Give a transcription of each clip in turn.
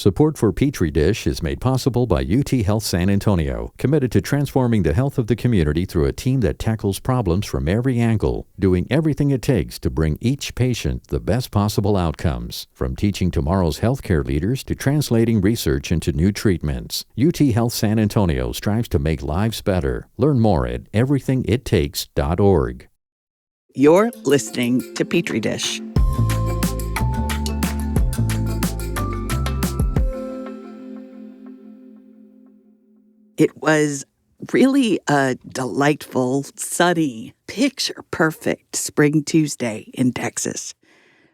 Support for Petri Dish is made possible by UT Health San Antonio, committed to transforming the health of the community through a team that tackles problems from every angle, doing everything it takes to bring each patient the best possible outcomes. From teaching tomorrow's healthcare leaders to translating research into new treatments, UT Health San Antonio strives to make lives better. Learn more at everythingittakes.org. You're listening to Petri Dish. It was really a delightful, sunny, picture-perfect spring Tuesday in Texas.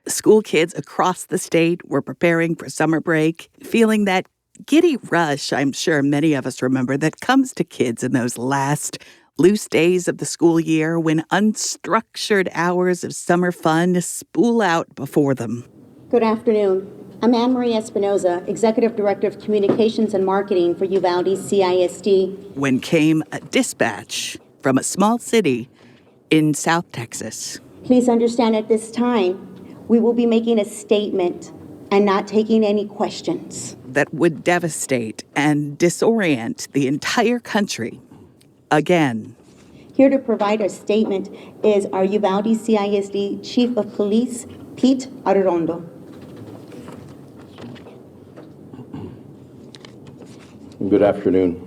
School kids across the state were preparing for summer break, feeling that giddy rush I'm sure many of us remember that comes to kids in those last loose days of the school year when unstructured hours of summer fun spool out before them. Good afternoon. I'm Anne-Marie Espinoza, Executive Director of Communications and Marketing for Uvalde CISD. When came a dispatch from a small city in South Texas. Please understand at this time, we will be making a statement and not taking any questions. That would devastate and disorient the entire country again. Here to provide our statement is our Uvalde CISD Chief of Police, Pete Arredondo. Good afternoon.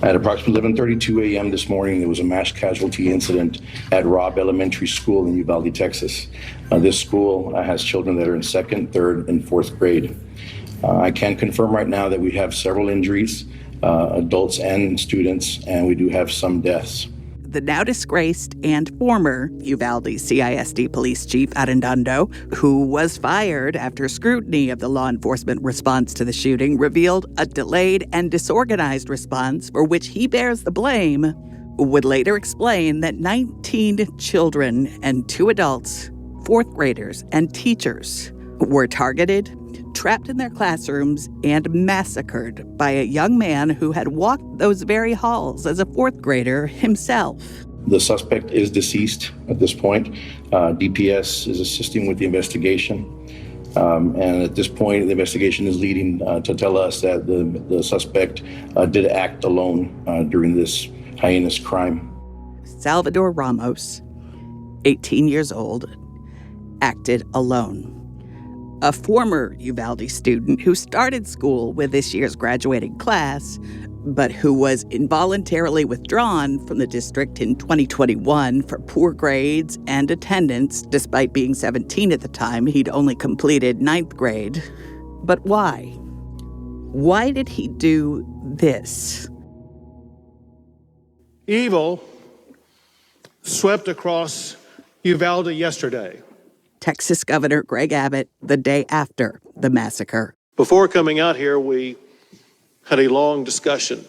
At approximately 11:32 a.m. this morning, there was a mass casualty incident at Robb Elementary School in Uvalde, Texas. This school has children that are in second, third, and fourth grade. I can confirm right now that we have several injuries, adults and students, and we do have some deaths. The now disgraced and former Uvalde CISD Police Chief Arredondo, who was fired after scrutiny of the law enforcement response to the shooting, revealed a delayed and disorganized response for which he bears the blame, would later explain that 19 children and 2 adults, fourth graders and teachers, were targeted, trapped in their classrooms, and massacred by a young man who had walked those very halls as a fourth grader himself. The suspect is deceased at this point. DPS is assisting with the investigation. And at this point, the investigation is leading to tell us that the suspect did act alone during this heinous crime. Salvador Ramos, 18 years old, acted alone. A former Uvalde student who started school with this year's graduating class, but who was involuntarily withdrawn from the district in 2021 for poor grades and attendance, despite being 17 at the time. He'd only completed 9th grade. But why? Why did he do this? Evil swept across Uvalde yesterday. Texas Governor Greg Abbott the day after the massacre. Before coming out here, we had a long discussion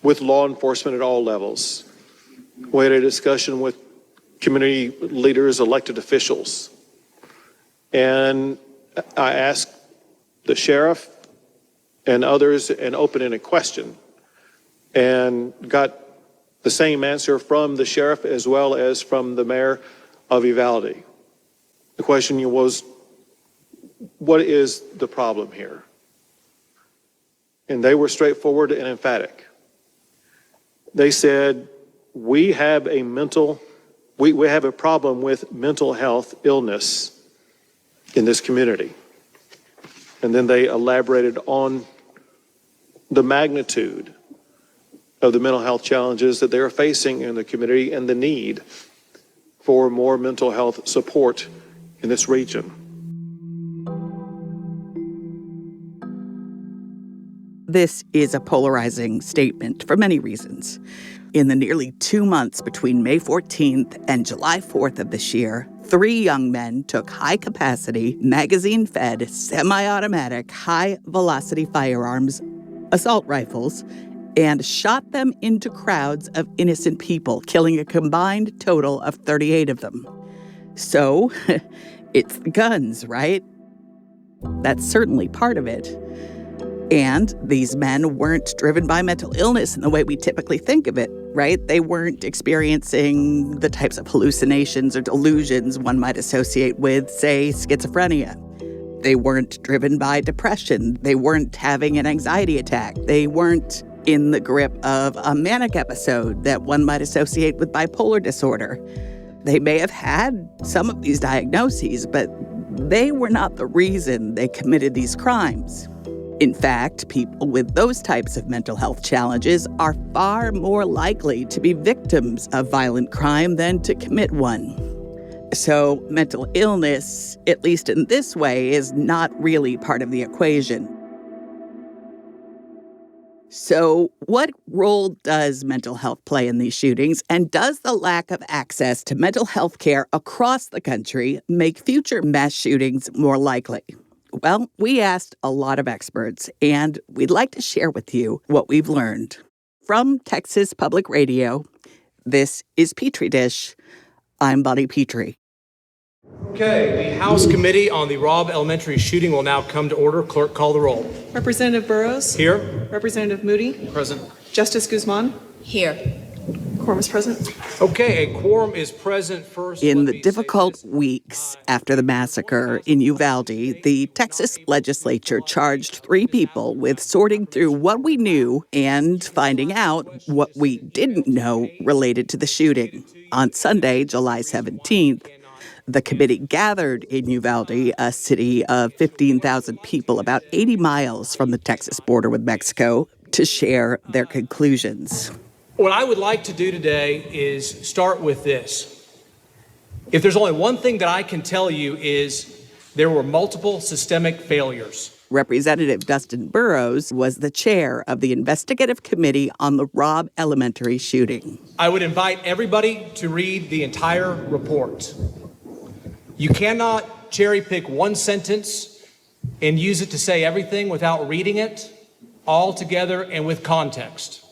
with law enforcement at all levels. We had a discussion with community leaders, elected officials. And I asked the sheriff and others an open-ended question and got the same answer from the sheriff as well as from the mayor of Uvalde. The question was, what is the problem here? And they were straightforward and emphatic. They said, we have a problem with mental health illness in this community. And then they elaborated on the magnitude of the mental health challenges that they are facing in the community and the need for more mental health support in this region. This is a polarizing statement for many reasons. In the nearly 2 months between May 14th and July 4th of this year, 3 young men took high-capacity, magazine-fed, semi-automatic, high-velocity firearms, assault rifles, and shot them into crowds of innocent people, killing a combined total of 38 of them. So, it's the guns, right? That's certainly part of it. And these men weren't driven by mental illness in the way we typically think of it, right? They weren't experiencing the types of hallucinations or delusions one might associate with, say, schizophrenia. They weren't driven by depression. They weren't having an anxiety attack. They weren't in the grip of a manic episode that one might associate with bipolar disorder. They may have had some of these diagnoses, but they were not the reason they committed these crimes. In fact, people with those types of mental health challenges are far more likely to be victims of violent crime than to commit one. So mental illness, at least in this way, is not really part of the equation. So what role does mental health play in these shootings, and does the lack of access to mental health care across the country make future mass shootings more likely? Well, we asked a lot of experts, and we'd like to share with you what we've learned. From Texas Public Radio, this is Petri Dish. I'm Bonnie Petrie. Okay, the House Committee on the Robb Elementary shooting will now come to order. Clerk, call the roll. Representative Burrows? Here. Representative Moody? Present. Justice Guzman? Here. Quorum is present. Okay, a quorum is present. First, In the difficult weeks after the massacre in Uvalde, the Texas legislature charged 3 people with sorting through what we knew and finding out what we didn't know related to the shooting. On Sunday, July 17th, the committee gathered in Uvalde, a city of 15,000 people, about 80 miles from the Texas border with Mexico, to share their conclusions. What I would like to do today is start with this. If there's only one thing that I can tell you is there were multiple systemic failures. Representative Dustin Burrows was the chair of the investigative committee on the Robb Elementary shooting. I would invite everybody to read the entire report. You cannot cherry pick one sentence and use it to say everything without reading it all together and with context.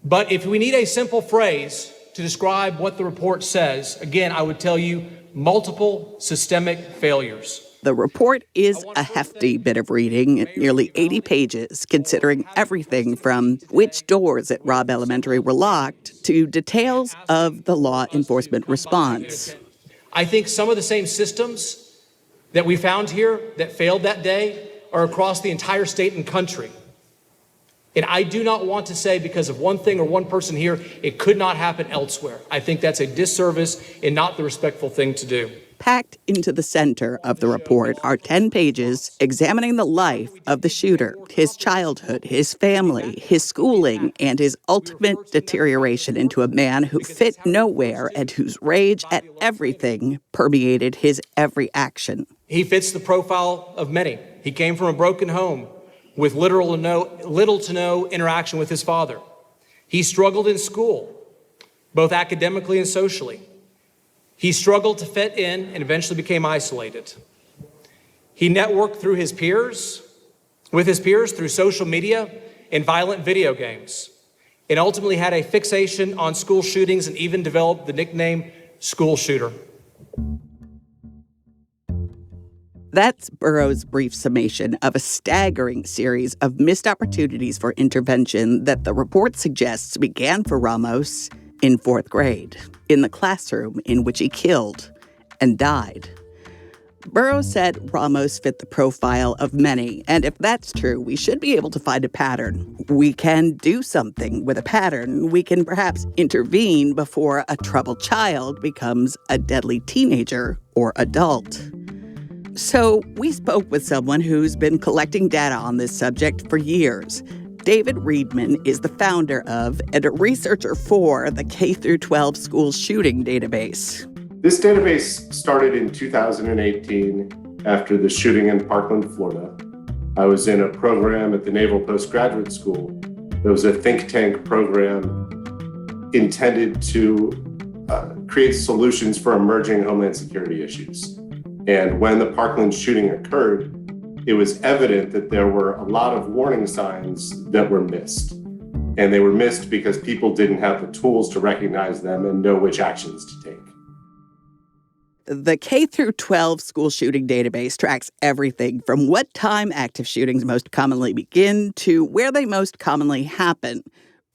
But if we need a simple phrase to describe what the report says, again, I would tell you multiple systemic failures. The report is a hefty bit of reading, nearly 80 pages, considering everything from which doors at Robb Elementary were locked to details of the law enforcement response. I think some of the same systems that we found here that failed that day are across the entire state and country. And I do not want to say because of one thing or one person here, it could not happen elsewhere. I think that's a disservice and not the respectful thing to do. Packed into the center of the report are 10 pages examining the life of the shooter, his childhood, his family, his schooling, and his ultimate deterioration into a man who fit nowhere and whose rage at everything permeated his every action. He fits the profile of many. He came from a broken home with little to no interaction with his father. He struggled in school, both academically and socially. He struggled to fit in and eventually became isolated. He networked with his peers through social media and violent video games, and ultimately had a fixation on school shootings and even developed the nickname school shooter. That's Burrows' brief summation of a staggering series of missed opportunities for intervention that the report suggests began for Ramos in 4th grade, in the classroom in which he killed and died. Burrows said Ramos fit the profile of many, and if that's true, we should be able to find a pattern. We can do something with a pattern. We can perhaps intervene before a troubled child becomes a deadly teenager or adult. So we spoke with someone who's been collecting data on this subject for years. David Reedman is the founder of and a researcher for the K-12 school shooting database. This database started in 2018 after the shooting in Parkland, Florida. I was in a program at the Naval Postgraduate School. There was a think tank program intended to create solutions for emerging homeland security issues. And when the Parkland shooting occurred, it was evident that there were a lot of warning signs that were missed. And they were missed because people didn't have the tools to recognize them and know which actions to take. The K-12 school shooting database tracks everything from what time active shootings most commonly begin to where they most commonly happen.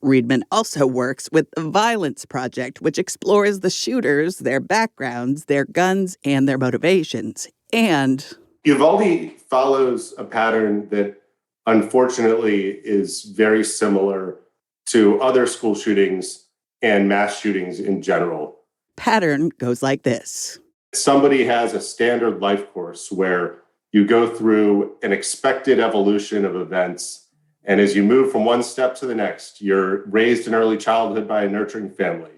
Reedman also works with the Violence Project, which explores the shooters, their backgrounds, their guns, and their motivations. And Uvalde follows a pattern that unfortunately is very similar to other school shootings and mass shootings in general. Pattern goes like this. Somebody has a standard life course where you go through an expected evolution of events. And as you move from one step to the next, you're raised in early childhood by a nurturing family.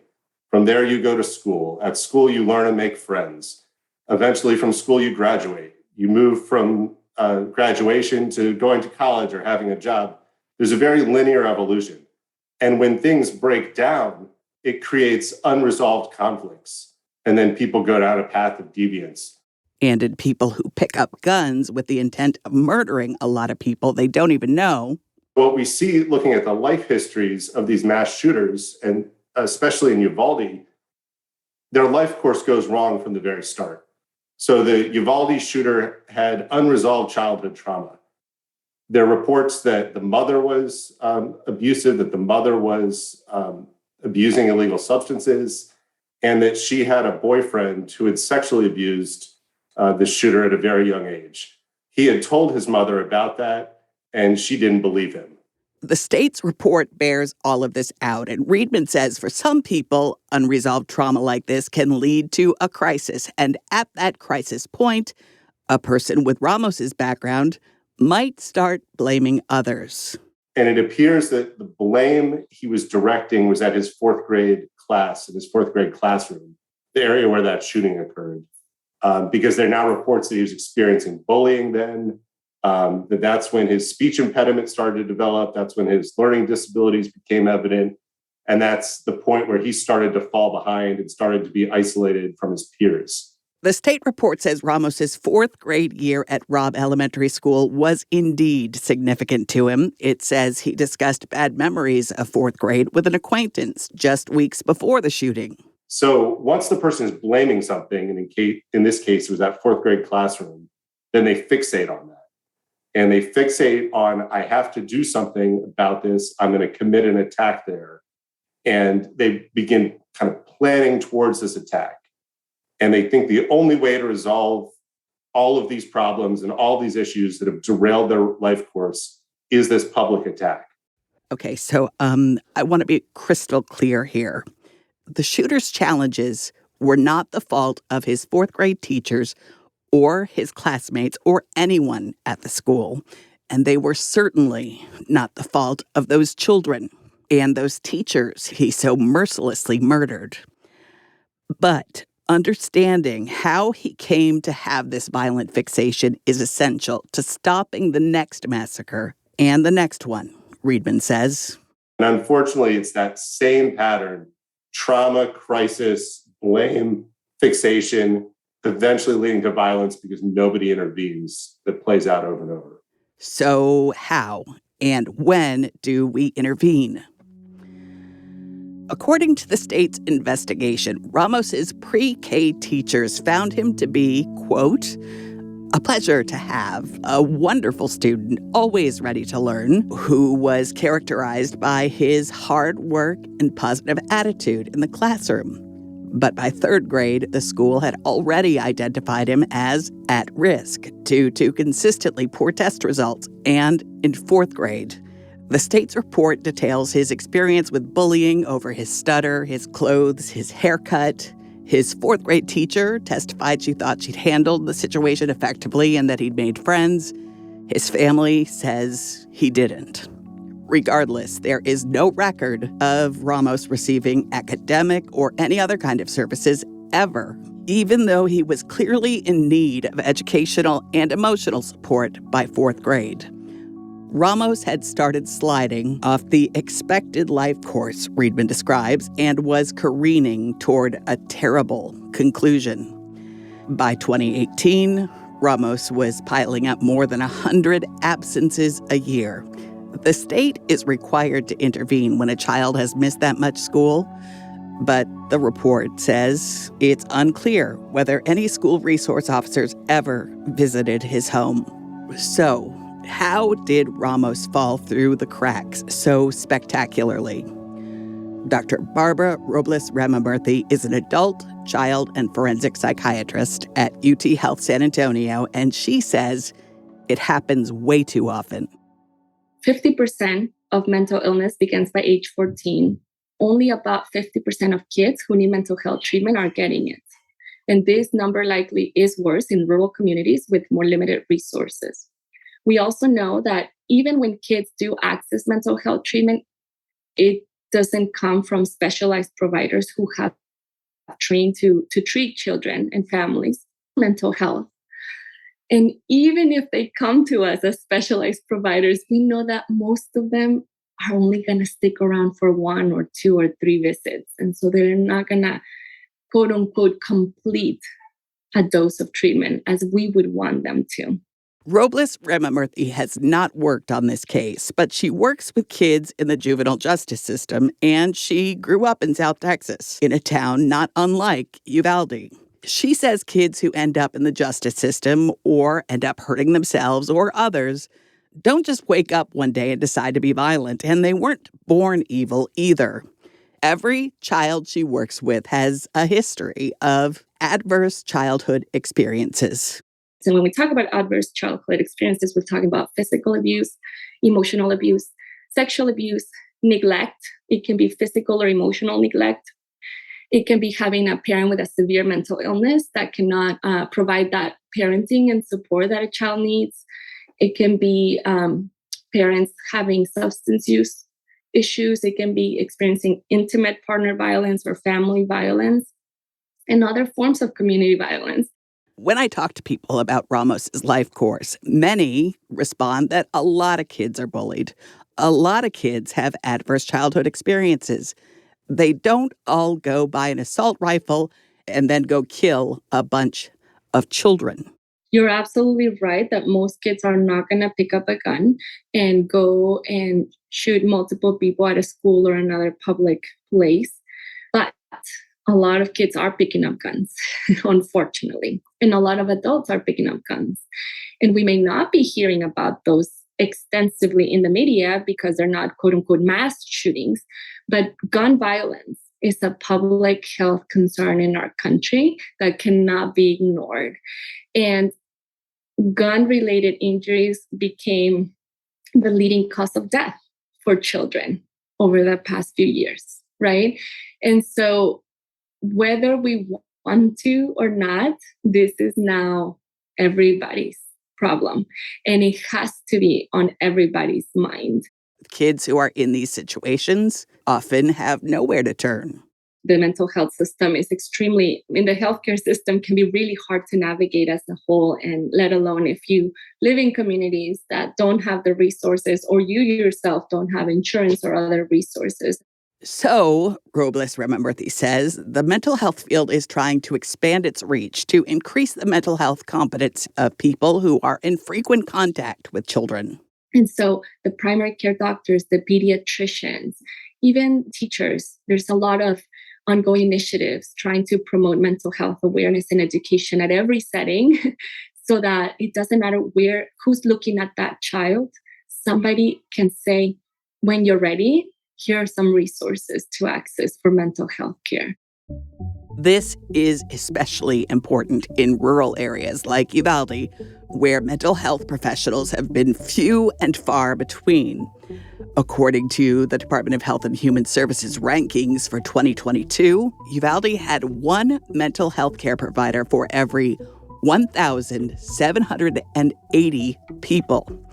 From there, you go to school. At school, you learn and make friends. Eventually, from school, you graduate. You move from graduation to going to college or having a job. There's a very linear evolution. And when things break down, it creates unresolved conflicts. And then people go down a path of deviance. And in people who pick up guns with the intent of murdering a lot of people they don't even know. What we see looking at the life histories of these mass shooters, and especially in Uvalde, their life course goes wrong from the very start. So the Uvalde shooter had unresolved childhood trauma. There are reports that the mother was abusive, that the mother was abusing illegal substances, and that she had a boyfriend who had sexually abused the shooter at a very young age. He had told his mother about that, and she didn't believe him. The state's report bears all of this out, and Reedman says for some people, unresolved trauma like this can lead to a crisis. And at that crisis point, a person with Ramos's background might start blaming others. And it appears that the blame he was directing was at his fourth grade class, in his fourth grade classroom, the area where that shooting occurred, because there are now reports that he was experiencing bullying then, that's when his speech impediment started to develop, that's when his learning disabilities became evident, and that's the point where he started to fall behind and started to be isolated from his peers. The state report says Ramos's fourth grade year at Robb Elementary School was indeed significant to him. It says he discussed bad memories of fourth grade with an acquaintance just weeks before the shooting. So once the person is blaming something, and in this case, it was that fourth grade classroom, then they fixate on that. And they fixate on, I have to do something about this. I'm going to commit an attack there. And they begin kind of planning towards this attack. And they think the only way to resolve all of these problems and all these issues that have derailed their life course is this public attack. Okay, so I want to be crystal clear here. The shooter's challenges were not the fault of his fourth grade teachers or his classmates or anyone at the school. And they were certainly not the fault of those children and those teachers he so mercilessly murdered. But understanding how he came to have this violent fixation is essential to stopping the next massacre and the next one, Reedman says. And unfortunately, it's that same pattern: trauma, crisis, blame, fixation, eventually leading to violence because nobody intervenes, that plays out over and over. So how and when do we intervene? According to the state's investigation, Ramos's pre-K teachers found him to be, quote, a pleasure to have, a wonderful student, always ready to learn, who was characterized by his hard work and positive attitude in the classroom. But by third grade, the school had already identified him as at risk due to consistently poor test results. And in fourth grade, the state's report details his experience with bullying over his stutter, his clothes, his haircut. His fourth grade teacher testified she thought she'd handled the situation effectively and that he'd made friends. His family says he didn't. Regardless, there is no record of Ramos receiving academic or any other kind of services ever, even though he was clearly in need of educational and emotional support by fourth grade. Ramos had started sliding off the expected life course Reedman describes and was careening toward a terrible conclusion. By 2018, Ramos was piling up more than 100 absences a year. The state is required to intervene when a child has missed that much school, but the report says it's unclear whether any school resource officers ever visited his home. So, how did Ramos fall through the cracks so spectacularly? Dr. Barbara Robles Ramamurthy is an adult child and forensic psychiatrist at UT Health San Antonio, and she says it happens way too often. 50% of mental illness begins by age 14. Only about 50% of kids who need mental health treatment are getting it. And this number likely is worse in rural communities with more limited resources. We also know that even when kids do access mental health treatment, it doesn't come from specialized providers who have trained to treat children and families' mental health. And even if they come to us as specialized providers, we know that most of them are only going to stick around for 1 or 2 or 3 visits. And so they're not going to, quote unquote, complete a dose of treatment as we would want them to. Robles Ramamurthy has not worked on this case, but she works with kids in the juvenile justice system, and she grew up in South Texas, in a town not unlike Uvalde. She says kids who end up in the justice system or end up hurting themselves or others don't just wake up one day and decide to be violent, and they weren't born evil either. Every child she works with has a history of adverse childhood experiences. So when we talk about adverse childhood experiences, we're talking about physical abuse, emotional abuse, sexual abuse, neglect. It can be physical or emotional neglect. It can be having a parent with a severe mental illness that cannot provide that parenting and support that a child needs. It can be parents having substance use issues. It can be experiencing intimate partner violence or family violence and other forms of community violence. When I talk to people about Ramos's life course, many respond that a lot of kids are bullied. A lot of kids have adverse childhood experiences. They don't all go buy an assault rifle and then go kill a bunch of children. You're absolutely right that most kids are not going to pick up a gun and go and shoot multiple people at a school or another public place. But a lot of kids are picking up guns, unfortunately. And a lot of adults are picking up guns. And we may not be hearing about those extensively in the media because they're not, quote unquote, mass shootings. But gun violence is a public health concern in our country that cannot be ignored. And gun-related injuries became the leading cause of death for children over the past few years, right? And so whether we want to or not, this is now everybody's problem. And it has to be on everybody's mind. Kids who are in these situations often have nowhere to turn. The mental health system is extremely, in the healthcare system, can be really hard to navigate as a whole, and let alone if you live in communities that don't have the resources or you yourself don't have insurance or other resources. So, Robles Ramamurthy says, the mental health field is trying to expand its reach to increase the mental health competence of people who are in frequent contact with children. And so the primary care doctors, the pediatricians, even teachers, there's a lot of ongoing initiatives trying to promote mental health awareness and education at every setting so that it doesn't matter who's looking at that child. Somebody can say, when you're ready, here are some resources to access for mental health care. This is especially important in rural areas like Uvalde, where mental health professionals have been few and far between. According to the Department of Health and Human Services rankings for 2022, Uvalde had one mental health care provider for every 1,780 people.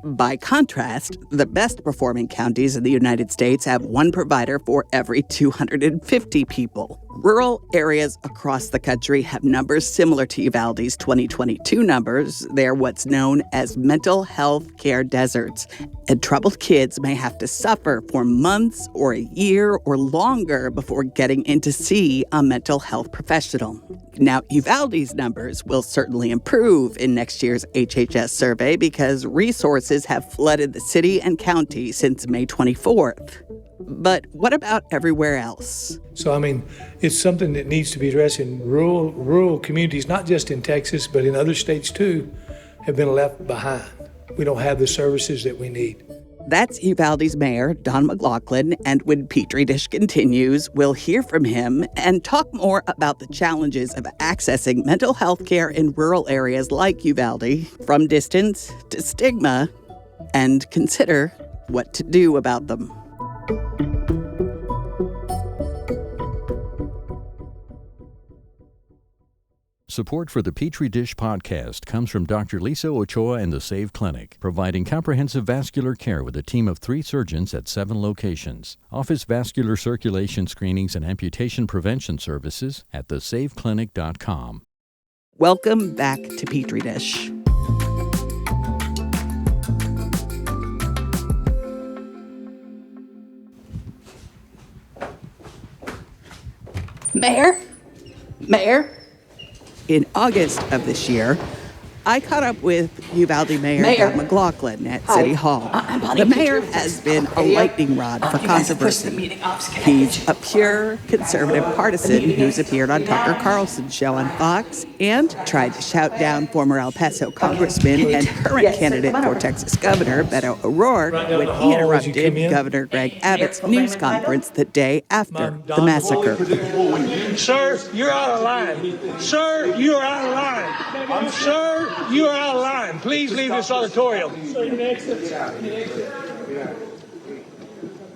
By contrast, the best performing counties in the United States have one provider for every 250 people. Rural areas across the country have numbers similar to Uvalde's 2022 numbers. They're what's known as mental health care deserts, and troubled kids may have to suffer for months or a year or longer before getting in to see a mental health professional. Now, Uvalde's numbers will certainly improve in next year's HHS survey because resources have flooded the city and county since May 24th. But what about everywhere else? So, it's something that needs to be addressed in rural communities, not just in Texas, but in other states too, have been left behind. We don't have the services that we need. That's Uvalde's mayor, Don McLaughlin, and when Petri Dish continues, we'll hear from him and talk more about the challenges of accessing mental health care in rural areas like Uvalde, from distance to stigma, and consider what to do about them. Support for the Petri Dish podcast comes from Dr. Lisa Ochoa and the Save Clinic, providing comprehensive vascular care with a team of 3 surgeons at 7 locations. Office vascular circulation screenings and amputation prevention services at thesaveclinic.com. Welcome back to Petri Dish. Mayor? In August of this year, I caught up with Uvalde Mayor Don McLaughlin at City Hall. The mayor has been a lightning rod for controversy. He's a pure conservative partisan who's appeared on Tucker Carlson's show on Fox and tried to shout down former El Paso congressman and current candidate for Texas governor Beto O'Rourke when he interrupted Governor Greg Abbott's news conference the day after the massacre. Sir, you're out of line. Sir, you're out of line. Sir, you are out of line. Please leave this auditorium.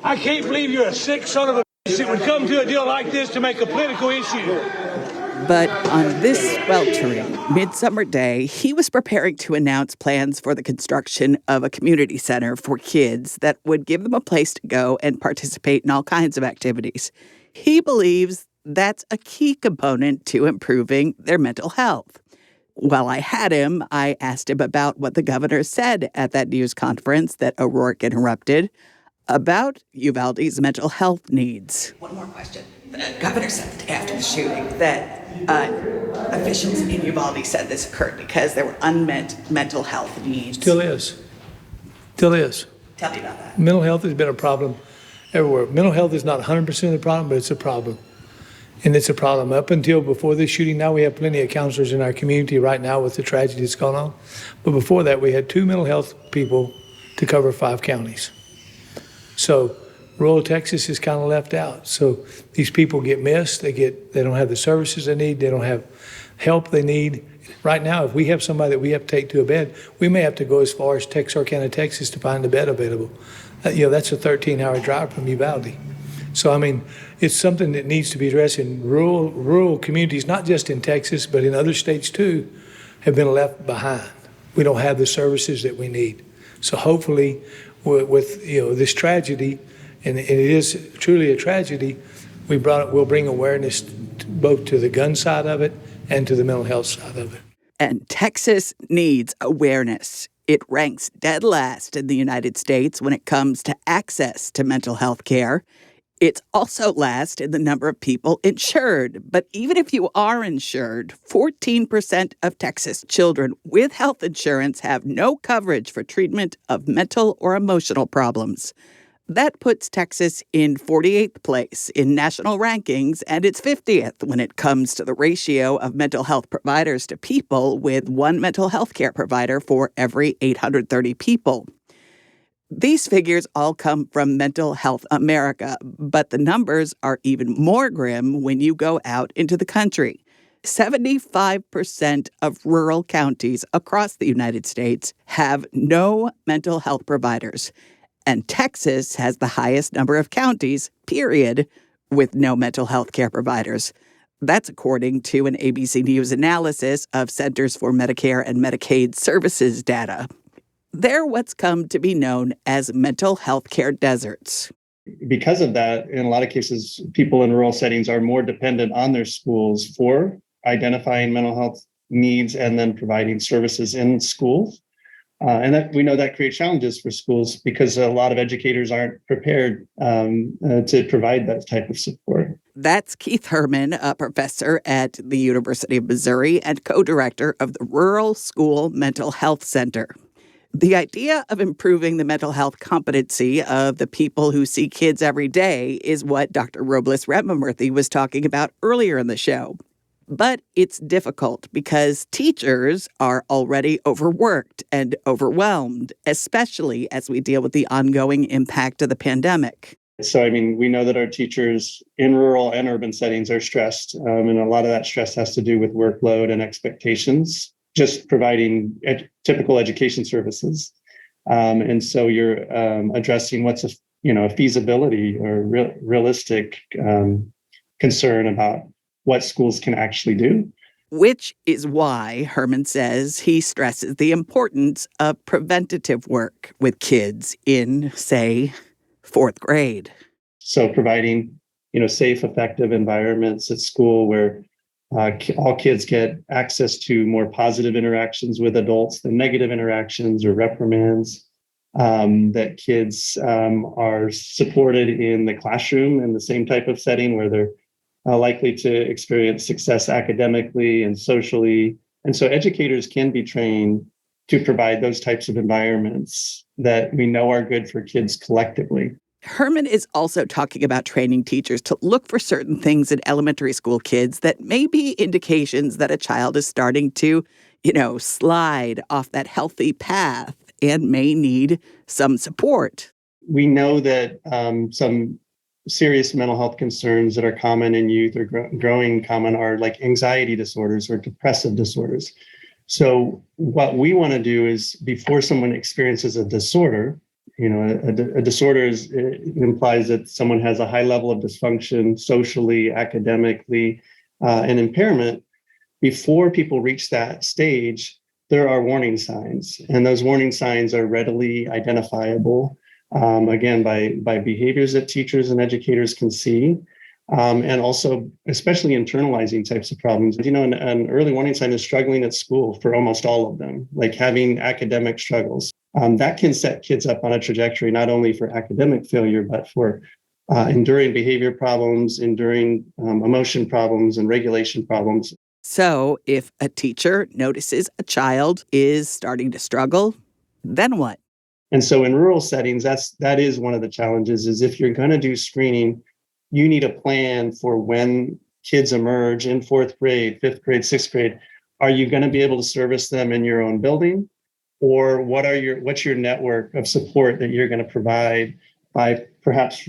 I can't believe you're a sick son of a bitch that would come to a deal like this to make a political issue. But on this sweltering midsummer day, he was preparing to announce plans for the construction of a community center for kids that would give them a place to go and participate in all kinds of activities. He believes that's a key component to improving their mental health. While I had him, I asked him about what the governor said at that news conference that O'Rourke interrupted about Uvalde's mental health needs. One more question. The governor said the day after the shooting that officials in Uvalde said this occurred because there were unmet mental health needs. Still is. Tell me about that. Mental health has been a problem everywhere. Mental health is not 100% of the problem, but it's a problem. And it's a problem. Up until before this shooting, now we have plenty of counselors in our community right now with the tragedy that's gone on. But before that, we had 2 mental health people to cover 5 counties. So rural Texas is kind of left out. So these people get missed. They don't have the services they need. They don't have help they need. Right now, if we have somebody that we have to take to a bed, we may have to go as far as Texarkana, Texas to find a bed available. That's a 13-hour drive from Uvalde. So, it's something that needs to be addressed in rural communities, not just in Texas, but in other states too, have been left behind. We don't have the services that we need. So hopefully with this tragedy, and it is truly a tragedy, we'll bring awareness both to the gun side of it and to the mental health side of it. And Texas needs awareness. It ranks dead last in the United States when it comes to access to mental health care. It's also last in the number of people insured. But even if you are insured, 14% of Texas children with health insurance have no coverage for treatment of mental or emotional problems. That puts Texas in 48th place in national rankings, and it's 50th when it comes to the ratio of mental health providers to people, with 1 mental health care provider for every 830 people. These figures all come from Mental Health America, but the numbers are even more grim when you go out into the country. 75% of rural counties across the United States have no mental health providers, and Texas has the highest number of counties, period, with no mental health care providers. That's according to an ABC News analysis of Centers for Medicare and Medicaid Services data. They're what's come to be known as mental health care deserts. Because of that, in a lot of cases, people in rural settings are more dependent on their schools for identifying mental health needs and then providing services in schools. And that we know that creates challenges for schools because a lot of educators aren't prepared to provide that type of support. That's Keith Herman, a professor at the University of Missouri and co-director of the Rural School Mental Health Center. The idea of improving the mental health competency of the people who see kids every day is what Dr. Robles Remamurthy was talking about earlier in the show. But it's difficult because teachers are already overworked and overwhelmed, especially as we deal with the ongoing impact of the pandemic. So, I mean, we know that our teachers in rural and urban settings are stressed, and a lot of that stress has to do with workload and expectations, just providing typical education services. And so you're addressing what's a feasibility or realistic concern about what schools can actually do. Which is why Herman says he stresses the importance of preventative work with kids in, say, fourth grade. So providing, safe, effective environments at school where all kids get access to more positive interactions with adults than negative interactions or reprimands, that kids are supported in the classroom in the same type of setting where they're likely to experience success academically and socially. And so educators can be trained to provide those types of environments that we know are good for kids collectively. Herman is also talking about training teachers to look for certain things in elementary school kids that may be indications that a child is starting to, slide off that healthy path and may need some support. We know that some serious mental health concerns that are common in youth or growing common are like anxiety disorders or depressive disorders. So what we want to do is before someone experiences a disorder, a disorder implies that someone has a high level of dysfunction socially, academically, and impairment. Before people reach that stage, there are warning signs, and those warning signs are readily identifiable. Again, by behaviors that teachers and educators can see, and also especially internalizing types of problems. An early warning sign is struggling at school for almost all of them, like having academic struggles. That can set kids up on a trajectory not only for academic failure, but for enduring behavior problems, enduring emotion problems, and regulation problems. So if a teacher notices a child is starting to struggle, then what? And so in rural settings, that is one of the challenges, is if you're going to do screening, you need a plan for when kids emerge in fourth grade, fifth grade, sixth grade. Are you going to be able to service them in your own building? Or what's your network of support that you're going to provide by perhaps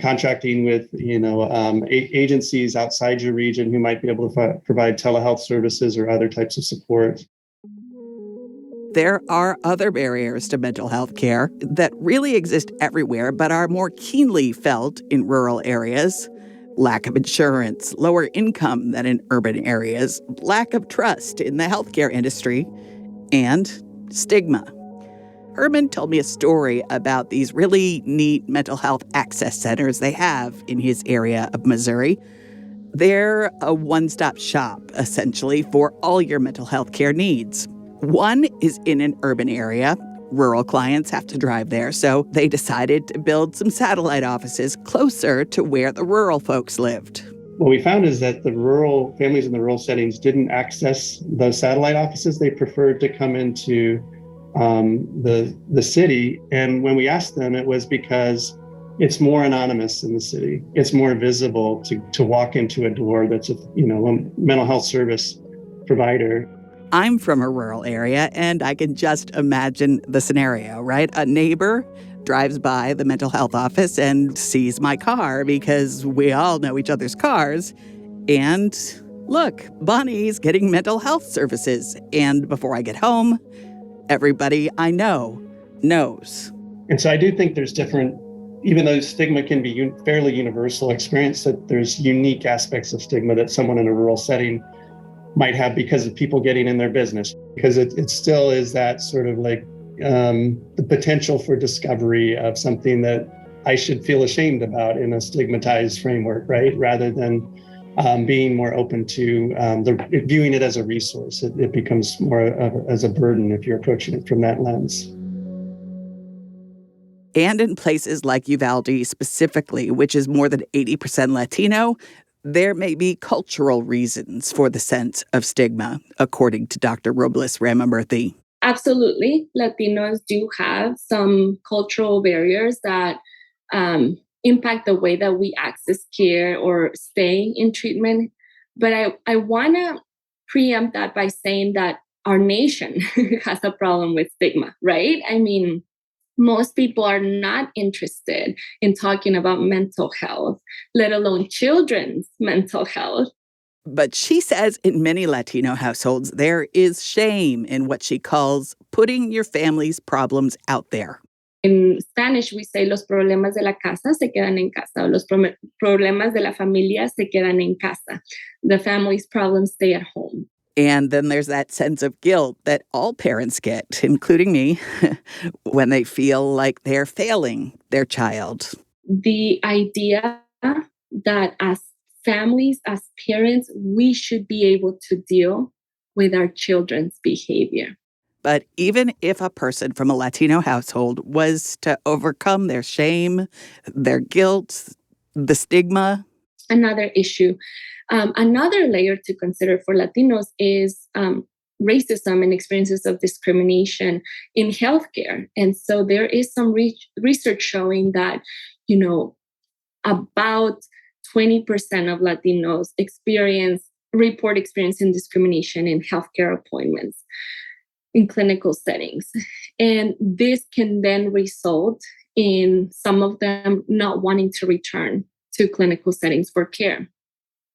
contracting with agencies outside your region who might be able to provide telehealth services or other types of support? There are other barriers to mental health care that really exist everywhere but are more keenly felt in rural areas. Lack of insurance, lower income than in urban areas, lack of trust in the healthcare industry, and stigma. Herman told me a story about these really neat mental health access centers they have in his area of Missouri. They're a one-stop shop, essentially, for all your mental health care needs. One is in an urban area. Rural clients have to drive there, so they decided to build some satellite offices closer to where the rural folks lived. What we found is that the rural families in the rural settings didn't access those satellite offices. They preferred to come into the city. And when we asked them, it was because it's more anonymous in the city. It's more visible to walk into a door that's a mental health service provider. I'm from a rural area, and I can just imagine the scenario, right? A neighbor drives by the mental health office and sees my car because we all know each other's cars. And look, Bonnie's getting mental health services. And before I get home, everybody I know knows. And so I do think there's different, even though stigma can be fairly universal experience, that there's unique aspects of stigma that someone in a rural setting might have because of people getting in their business, because it still is that sort of like the potential for discovery of something that I should feel ashamed about in a stigmatized framework, right? Rather than being more open to viewing it as a resource. It becomes more as a burden if you're approaching it from that lens. And in places like Uvalde specifically, which is more than 80% Latino, there may be cultural reasons for the sense of stigma, according to Dr. Robles Ramamurthy. Absolutely. Latinos do have some cultural barriers that impact the way that we access care or stay in treatment. But I want to preempt that by saying that our nation has a problem with stigma, right? I mean, most people are not interested in talking about mental health, let alone children's mental health. But she says in many Latino households, there is shame in what she calls putting your family's problems out there. In Spanish, we say los problemas de la casa se quedan en casa, o los problemas de la familia se quedan en casa. The family's problems stay at home. And then there's that sense of guilt that all parents get, including me, when they feel like they're failing their child. The idea that as families, as parents, we should be able to deal with our children's behavior. But even if a person from a Latino household was to overcome their shame, their guilt, the stigma. Another issue, another layer to consider for Latinos is racism and experiences of discrimination in healthcare. And so there is some research showing that, about 20% of Latinos report experiencing discrimination in healthcare appointments in clinical settings. And this can then result in some of them not wanting to return to clinical settings for care.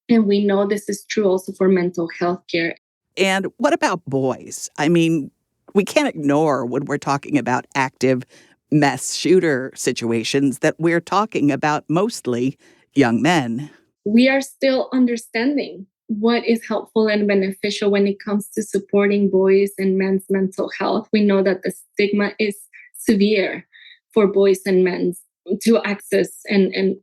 And we know this is true also for mental health care. And what about boys? I mean, we can't ignore when we're talking about active mass shooter situations that we're talking about mostly young men. We are still understanding what is helpful and beneficial when it comes to supporting boys and men's mental health. We know that the stigma is severe for boys and men to access and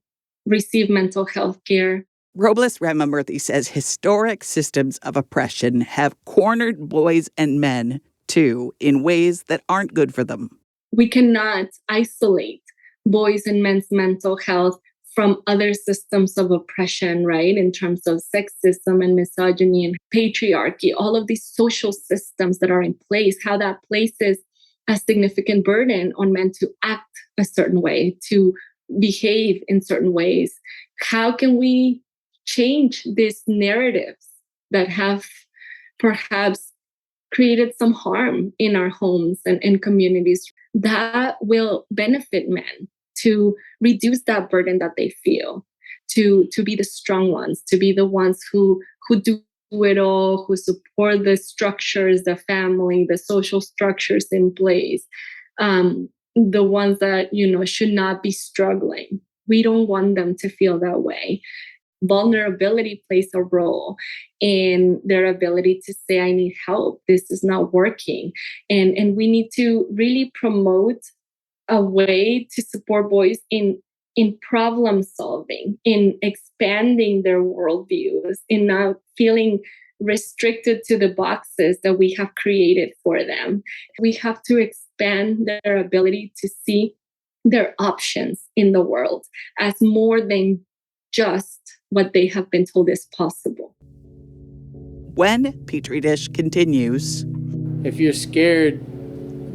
receive mental health care. Robles Ramamurthy says historic systems of oppression have cornered boys and men, too, in ways that aren't good for them. We cannot isolate boys and men's mental health from other systems of oppression, right? In terms of sexism and misogyny and patriarchy, all of these social systems that are in place, how that places a significant burden on men to act a certain way, to behave in certain ways. How can we change these narratives that have perhaps created some harm in our homes and communities that will benefit men to reduce that burden that they feel, to be the strong ones, to be the ones who do it all, who support the structures, the family, the social structures in place, the ones that, should not be struggling. We don't want them to feel that way. Vulnerability plays a role in their ability to say, I need help. This is not working. And we need to really promote a way to support boys in problem solving, in expanding their worldviews, in not feeling restricted to the boxes that we have created for them. We have to expand their ability to see their options in the world as more than just what they have been told is possible. When Petri Dish continues. If you're scared,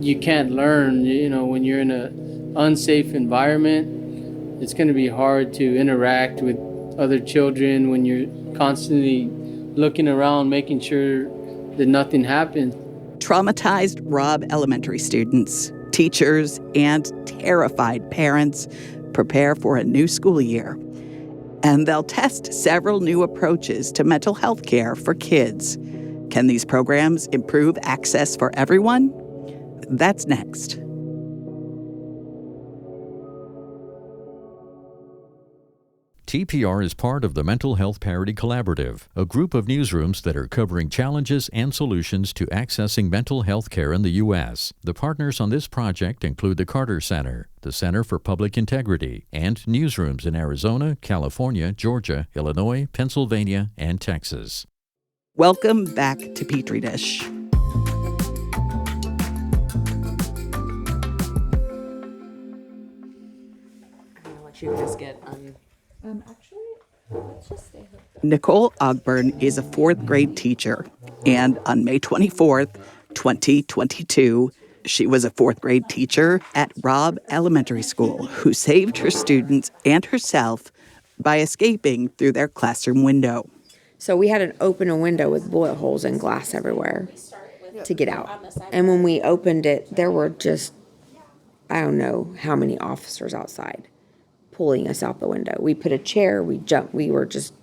you can't learn. When you're in an unsafe environment, it's going to be hard to interact with other children when you're constantly looking around, making sure that nothing happens. Traumatized Robb Elementary students, teachers, and terrified parents prepare for a new school year. And they'll test several new approaches to mental health care for kids. Can these programs improve access for everyone? That's next. TPR is part of the Mental Health Parity Collaborative, a group of newsrooms that are covering challenges and solutions to accessing mental health care in the U.S. The partners on this project include the Carter Center, the Center for Public Integrity, and newsrooms in Arizona, California, Georgia, Illinois, Pennsylvania, and Texas. Welcome back to Petri Dish. I want you to just get actually, let's just stay here. Nicole Ogburn is a fourth grade teacher, and on May 24th, 2022, she was a fourth grade teacher at Robb Elementary School who saved her students and herself by escaping through their classroom window. So we had to open a window with bullet holes and glass everywhere to get out. And when we opened it, there were just, I don't know how many officers outside pulling us out the window. We put a chair, we jumped, we were just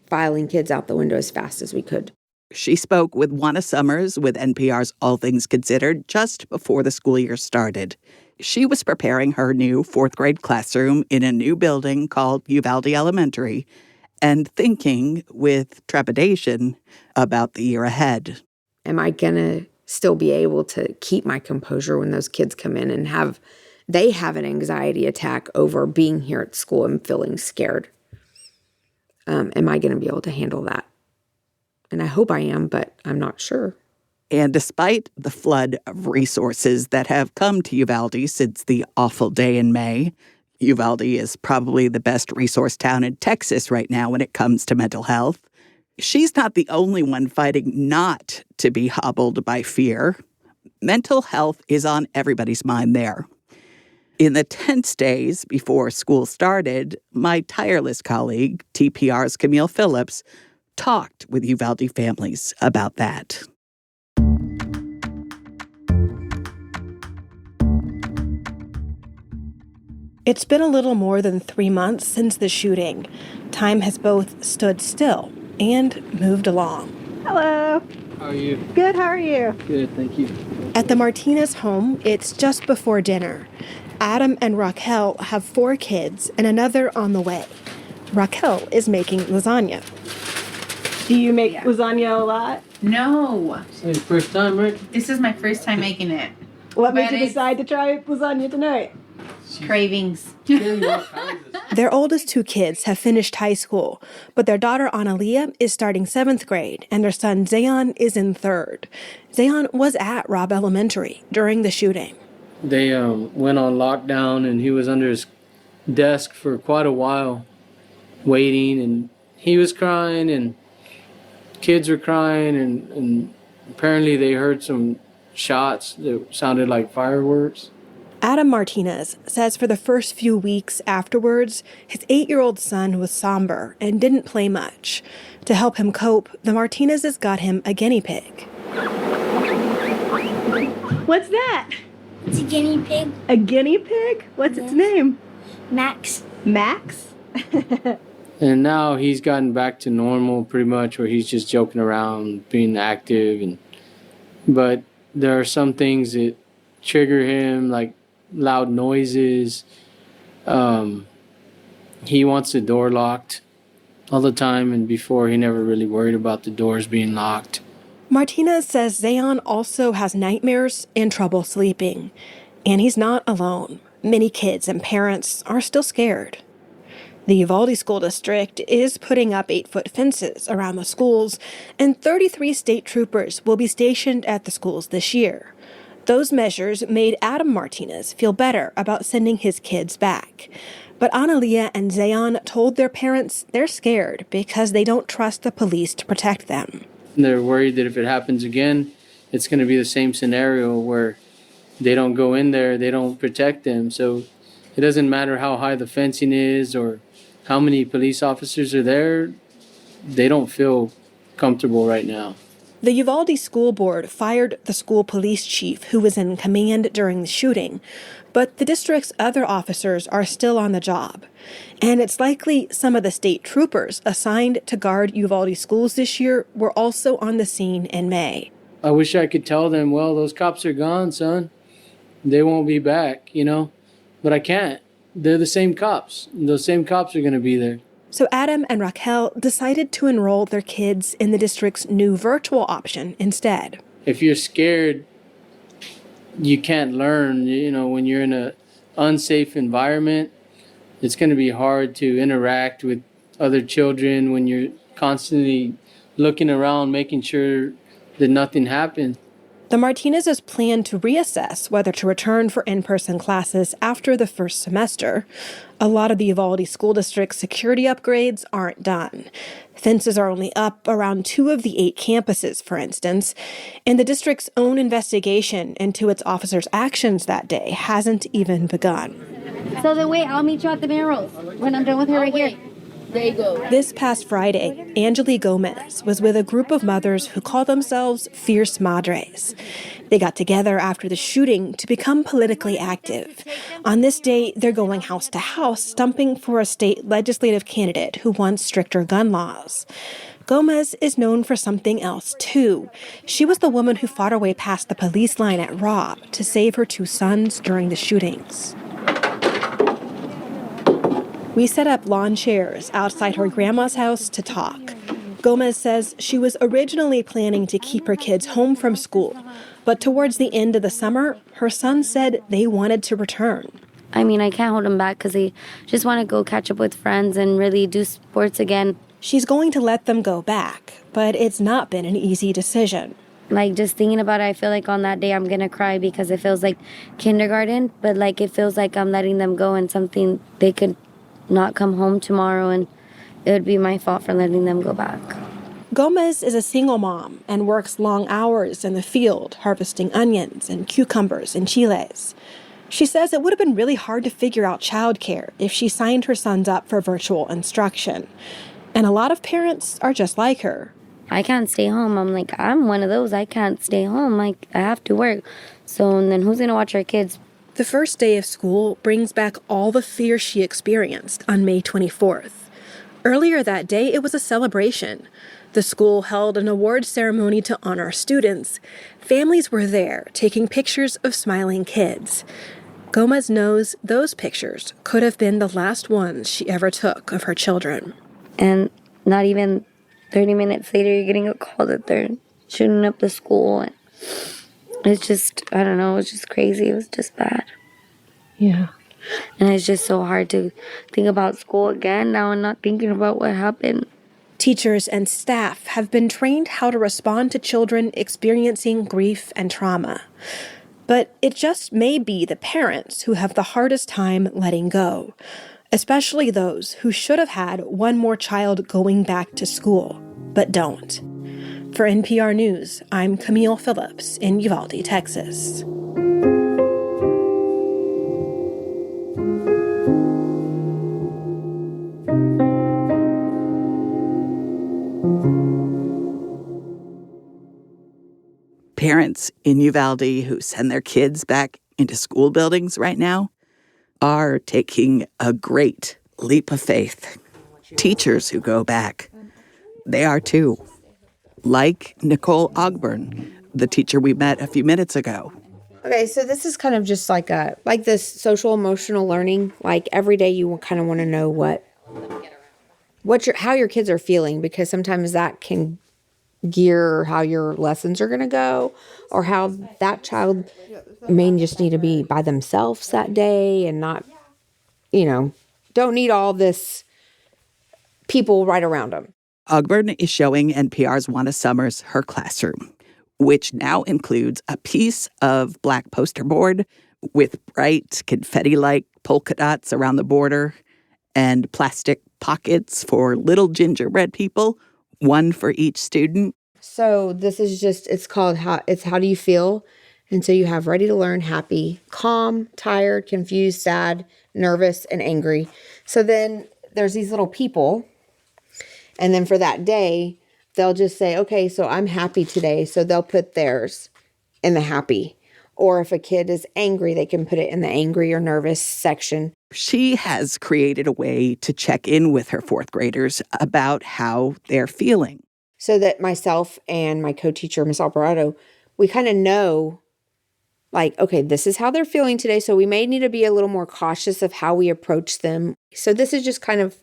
filing kids out the window as fast as we could. She spoke with Juana Summers with NPR's All Things Considered just before the school year started. She was preparing her new fourth grade classroom in a new building called Uvalde Elementary and thinking with trepidation about the year ahead. Am I going to still be able to keep my composure when those kids come in and they have an anxiety attack over being here at school and feeling scared? Am I going to be able to handle that? And I hope I am, but I'm not sure. And despite the flood of resources that have come to Uvalde since the awful day in May, Uvalde is probably the best resource town in Texas right now when it comes to mental health. She's not the only one fighting not to be hobbled by fear. Mental health is on everybody's mind there. In the tense days before school started, my tireless colleague, TPR's Camille Phillips, talked with Uvalde families about that. It's been a little more than 3 months since the shooting. Time has both stood still and moved along. Hello. How are you? Good, how are you? Good, thank you. At the Martinez home, it's just before dinner. Adam and Raquel have 4 kids and another on the way. Raquel is making lasagna. Do you make lasagna a lot? No. It's your first time, right? This is my first time making it. What made you decide to try lasagna tonight? Cravings. Their oldest 2 kids have finished high school, but their daughter Analia is starting 7th grade, and their son Zayon is in 3rd. Zayon was at Robb Elementary during the shooting. They went on lockdown, and he was under his desk for quite a while, waiting, and he was crying, and kids were crying, and apparently they heard some shots that sounded like fireworks. Adam Martinez says for the first few weeks afterwards, his 8-year-old son was somber and didn't play much. To help him cope, the Martinezes got him a guinea pig. What's that? It's a guinea pig. A guinea pig? What's its name? Max. Max? And now he's gotten back to normal pretty much, where he's just joking around, being active. But there are some things that trigger him, like loud noises. He wants the door locked all the time, and before he never really worried about the doors being locked. Martinez says Zayon also has nightmares and trouble sleeping. And he's not alone. Many kids and parents are still scared. The Uvalde School District is putting up 8-foot fences around the schools, and 33 state troopers will be stationed at the schools this year. Those measures made Adam Martinez feel better about sending his kids back. But Analia and Zayon told their parents they're scared because they don't trust the police to protect them. They're worried that if it happens again, it's going to be the same scenario where they don't go in there, they don't protect them. So it doesn't matter how high the fencing is or how many police officers are there, they don't feel comfortable right now. The Uvalde School Board fired the school police chief who was in command during the shooting, but the district's other officers are still on the job. And it's likely some of the state troopers assigned to guard Uvalde schools this year were also on the scene in May. I wish I could tell them, well, those cops are gone, son. They won't be back, but I can't. They're the same cops. Those same cops are going to be there. So Adam and Raquel decided to enroll their kids in the district's new virtual option instead. If you're scared, you can't learn. When you're in an unsafe environment, it's going to be hard to interact with other children when you're constantly looking around, making sure that nothing happens. The Martinezes plan to reassess whether to return for in-person classes after the first semester. A lot of the Uvalde School District's security upgrades aren't done. Fences are only up around 2 of the 8 campuses, for instance, and the district's own investigation into its officers' actions that day hasn't even begun. So then wait, I'll meet you at the main road when I'm done with her right here. This past Friday, Angeli Gomez was with a group of mothers who call themselves Fierce Madres. They got together after the shooting to become politically active. On this day, they're going house to house, stumping for a state legislative candidate who wants stricter gun laws. Gomez is known for something else, too. She was the woman who fought her way past the police line at Robb to save her 2 sons during the shootings. We set up lawn chairs outside her grandma's house to talk. Gomez says she was originally planning to keep her kids home from school, but towards the end of the summer, her son said they wanted to return. I mean, I can't hold them back because they just want to go catch up with friends and really do sports again. She's going to let them go back, but it's not been an easy decision. Like, just thinking about it, I feel like on that day I'm going to cry because it feels like kindergarten, but like it feels like I'm letting them go and something they could not come home tomorrow, and it would be my fault for letting them go back. Gomez is a single mom and works long hours in the field harvesting onions and cucumbers and chiles. She says it would have been really hard to figure out childcare if she signed her sons up for virtual instruction. And a lot of parents are just like her. I can't stay home. I'm one of those. I can't stay home. I have to work. So and then who's going to watch our kids? The first day of school brings back all the fear she experienced on May 24th. Earlier that day, it was a celebration. The school held an awards ceremony to honor students. Families were there, taking pictures of smiling kids. Gomez knows those pictures could have been the last ones she ever took of her children. And not even 30 minutes later, you're getting a call that they're shooting up the school. And it's just, I don't know, it was just crazy. It was just bad. Yeah. And it's just so hard to think about school again now and not thinking about what happened. Teachers and staff have been trained how to respond to children experiencing grief and trauma. But it just may be the parents who have the hardest time letting go, especially those who should have had one more child going back to school, but don't. For NPR News, I'm Camille Phillips in Uvalde, Texas. Parents in Uvalde who send their kids back into school buildings right now are taking a great leap of faith. Teachers who go back, they are too. Like Nicole Ogburn, the teacher we met a few minutes ago. Okay, so this is kind of just like this social emotional learning. Like every day you kind of want to know how your kids are feeling, because sometimes that can gear how your lessons are going to go, or how that child may just need to be by themselves that day and not, don't need all this people right around them. Ogburn is showing NPR's Juana Summers her classroom, which now includes a piece of black poster board with bright confetti-like polka dots around the border and plastic pockets for little gingerbread people, one for each student. So this is it's called how do you feel? And so you have ready to learn, happy, calm, tired, confused, sad, nervous, and angry. So then there's these little people. And then for that day, they'll just say, okay, so I'm happy today. So they'll put theirs in the happy. Or if a kid is angry, they can put it in the angry or nervous section. She has created a way to check in with her fourth graders about how they're feeling. So that myself and my co-teacher, Miss Alvarado, we kind of know, okay, this is how they're feeling today. So we may need to be a little more cautious of how we approach them. So this is just kind of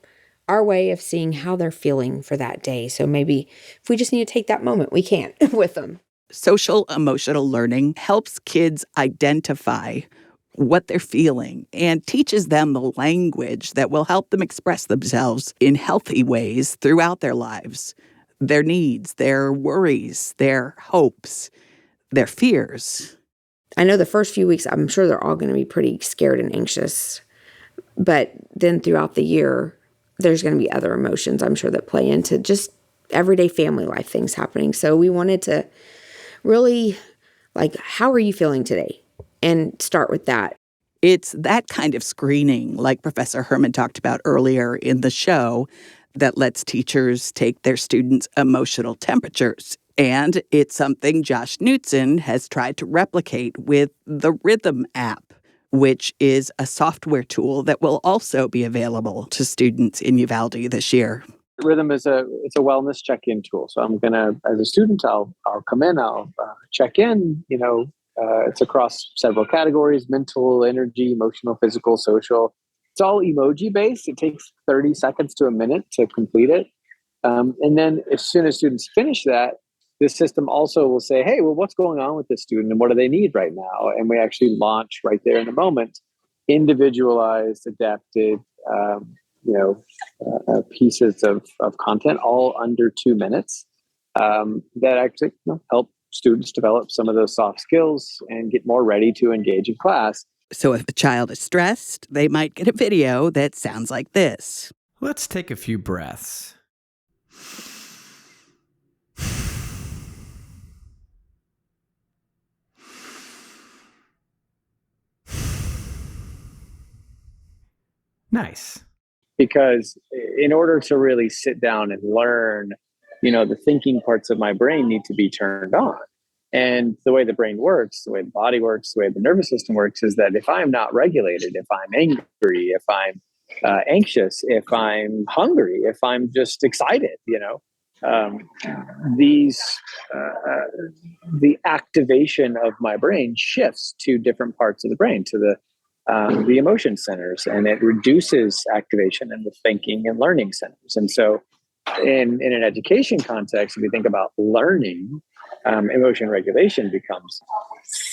our way of seeing how they're feeling for that day. So maybe if we just need to take that moment, we can with them. Social emotional learning helps kids identify what they're feeling and teaches them the language that will help them express themselves in healthy ways throughout their lives. Their needs, their worries, their hopes, their fears. I know the first few weeks, I'm sure they're all going to be pretty scared and anxious. But then throughout the year, there's going to be other emotions, I'm sure, that play into just everyday family life things happening. So we wanted to really, how are you feeling today? And start with that. It's that kind of screening, like Professor Herman talked about earlier in the show, that lets teachers take their students' emotional temperatures. And it's something Josh Knutson has tried to replicate with the Rhythm app, which is a software tool that will also be available to students in Uvalde this year. Rhythm is it's a wellness check-in tool. So I'm gonna, as a student, I'll come in, I'll check in. It's across several categories: mental, energy, emotional, physical, social. It's all emoji based. It takes 30 seconds to a minute to complete it, and then as soon as students finish that, this system also will say, "Hey, well, what's going on with this student, and what do they need right now?" And we actually launch right there in the moment, individualized, adapted. Pieces of content all under 2 minutes that actually help students develop some of those soft skills and get more ready to engage in class. So if a child is stressed, they might get a video that sounds like this. Let's take a few breaths. Nice. Because in order to really sit down and learn, the thinking parts of my brain need to be turned on. And the way the brain works, the way the body works, the way the nervous system works is that if I'm not regulated, if I'm angry, if I'm anxious, if I'm hungry, if I'm just excited, the activation of my brain shifts to different parts of the brain, to the emotion centers, and it reduces activation in the thinking and learning centers. And so in an education context, if we think about learning, emotion regulation becomes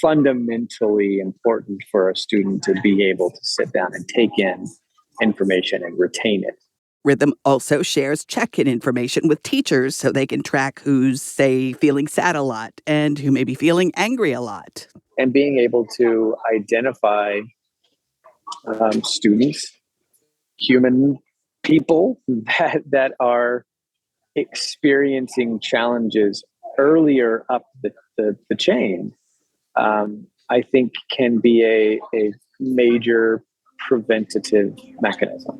fundamentally important for a student to be able to sit down and take in information and retain it. Rhythm also shares check-in information with teachers so they can track who's, say, feeling sad a lot and who may be feeling angry a lot. And being able to identify students, human people that are experiencing challenges earlier up the chain, I think can be a major preventative mechanism.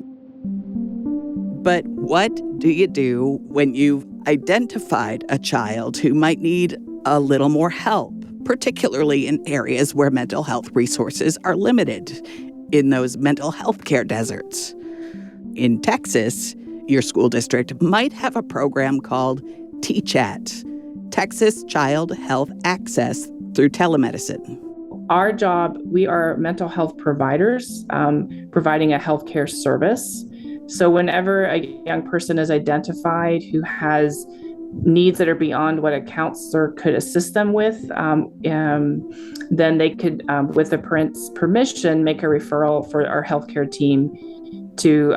But what do you do when you've identified a child who might need a little more help, particularly in areas where mental health resources are limited, in those mental health care deserts? In Texas, your school district might have a program called TCHAT, Texas Child Health Access through Telemedicine. Our job, we are mental health providers providing a healthcare service. So whenever a young person is identified who has needs that are beyond what a counselor could assist them with, then they could, with the parent's permission, make a referral for our healthcare team to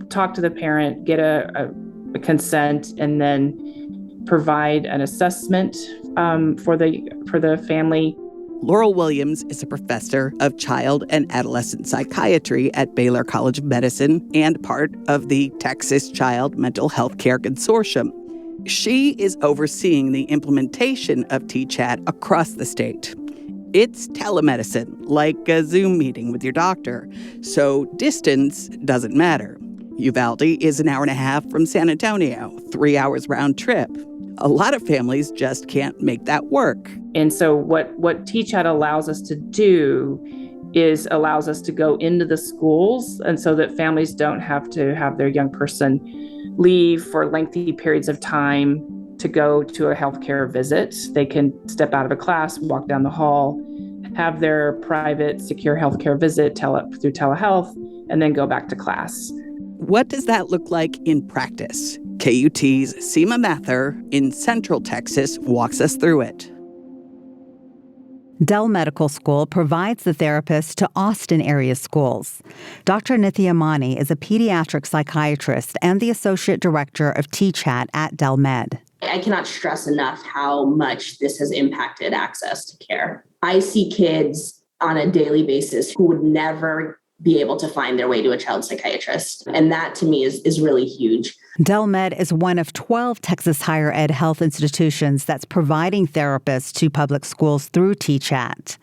talk to the parent, get a consent, and then provide an assessment for the family. Laurel Williams is a professor of child and adolescent psychiatry at Baylor College of Medicine and part of the Texas Child Mental Health Care Consortium. She is overseeing the implementation of TCHAT across the state. It's telemedicine, like a Zoom meeting with your doctor, so distance doesn't matter. Uvalde is an hour and a half from San Antonio, 3 hours round trip. A lot of families just can't make that work. And so what TCHAT allows us to do is allows us to go into the schools, and so that families don't have to have their young person leave for lengthy periods of time to go to a healthcare visit. They can step out of a class, walk down the hall, have their private, secure healthcare visit through telehealth, and then go back to class. What does that look like in practice? KUT's Seema Mathur in Central Texas walks us through it. Dell Medical School provides the therapist to Austin area schools. Dr. Nithya Mani is a pediatric psychiatrist and the associate director of TCHAT at Dell Med. I cannot stress enough how much this has impacted access to care. I see kids on a daily basis who would never be able to find their way to a child psychiatrist. And that to me is really huge. Dell Med is one of 12 Texas higher ed health institutions that's providing therapists to public schools through TCHAT.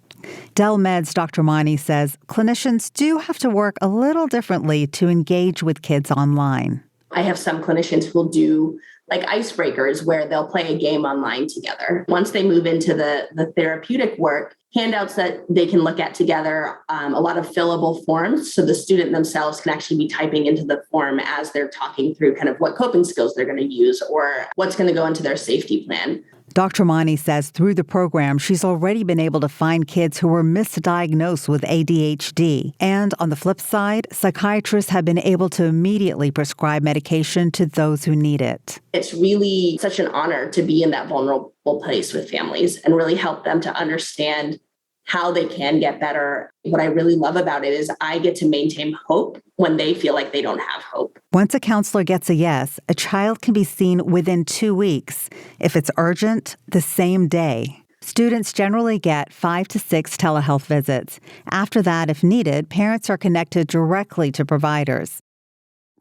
Dell Med's Dr. Mani says clinicians do have to work a little differently to engage with kids online. I have some clinicians who will do like icebreakers where they'll play a game online together. Once they move into the therapeutic work, handouts that they can look at together, a lot of fillable forms. So the student themselves can actually be typing into the form as they're talking through kind of what coping skills they're going to use or what's going to go into their safety plan. Dr. Mani says through the program, she's already been able to find kids who were misdiagnosed with ADHD. And on the flip side, psychiatrists have been able to immediately prescribe medication to those who need it. It's really such an honor to be in that vulnerable place with families and really help them to understand how they can get better. What I really love about it is I get to maintain hope when they feel like they don't have hope. Once a counselor gets a yes, a child can be seen within 2 weeks. If it's urgent, the same day. Students generally get 5 to 6 telehealth visits. After that, if needed, parents are connected directly to providers.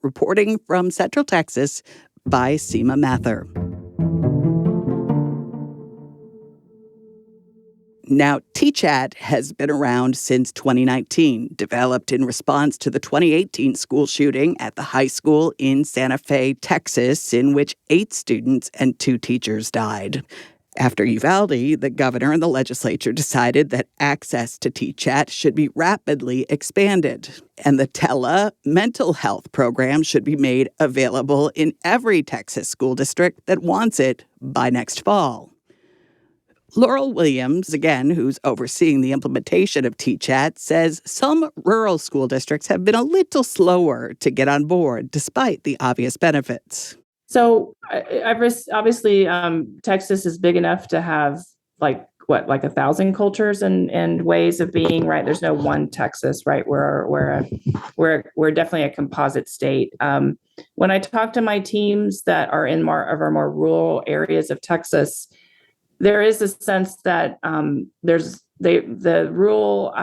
Reporting from Central Texas by Seema Mather. Now, TCHAT has been around since 2019, developed in response to the 2018 school shooting at the high school in Santa Fe, Texas, in which 8 students and 2 teachers died. After Uvalde, the governor and the legislature decided that access to TCHAT should be rapidly expanded, and the TELA mental health program should be made available in every Texas school district that wants it by next fall. Laurel Williams, again, who's overseeing the implementation of TCHAT, says some rural school districts have been a little slower to get on board, despite the obvious benefits. So obviously, Texas is big enough to have like 1,000 cultures and ways of being, right? There's no one Texas, right? We're definitely a composite state. When I talk to my teams that are in more of our more rural areas of Texas, there is a sense that the rural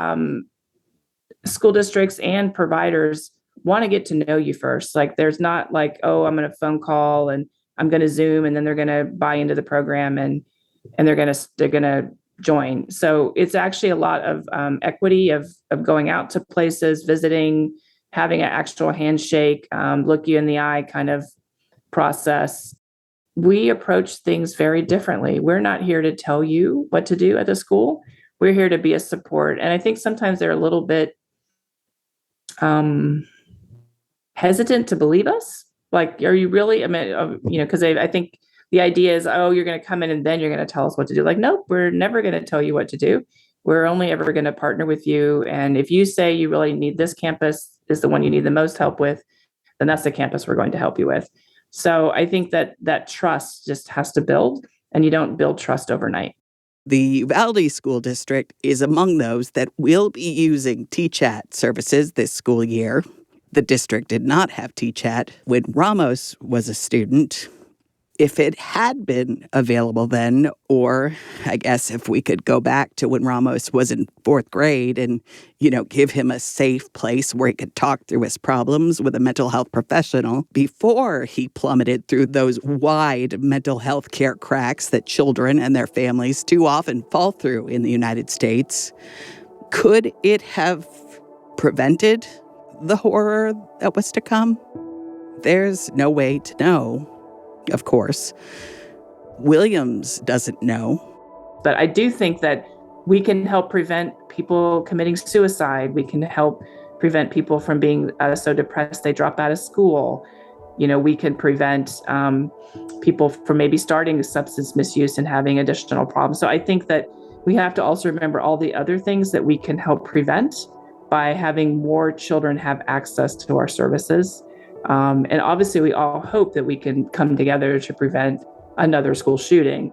school districts and providers want to get to know you first. Like there's not like, oh, I'm going to phone call and I'm going to Zoom and then they're going to buy into the program and they're going to join. So it's actually a lot of equity of going out to places, visiting, having an actual handshake, look you in the eye kind of process. We approach things very differently. We're not here to tell you what to do at the school. We're here to be a support. And I think sometimes they're a little bit hesitant to believe us. Like, are you really, because I think the idea is, oh, you're going to come in and then you're going to tell us what to do. Like, nope, we're never going to tell you what to do. We're only ever going to partner with you. And if you say you really need this campus is the one you need the most help with, then that's the campus we're going to help you with. So I think that trust just has to build, and you don't build trust overnight. The Uvalde School District is among those that will be using TCHAT services this school year. The district did not have TCHAT when Ramos was a student. If it had been available then, or I guess if we could go back to when Ramos was in 4th grade and, give him a safe place where he could talk through his problems with a mental health professional before he plummeted through those wide mental health care cracks that children and their families too often fall through in the United States, could it have prevented the horror that was to come? There's no way to know. Of course, Williams doesn't know. But I do think that we can help prevent people committing suicide. We can help prevent people from being so depressed they drop out of school. We can prevent people from maybe starting substance misuse and having additional problems. So I think that we have to also remember all the other things that we can help prevent by having more children have access to our services. And obviously, we all hope that we can come together to prevent another school shooting.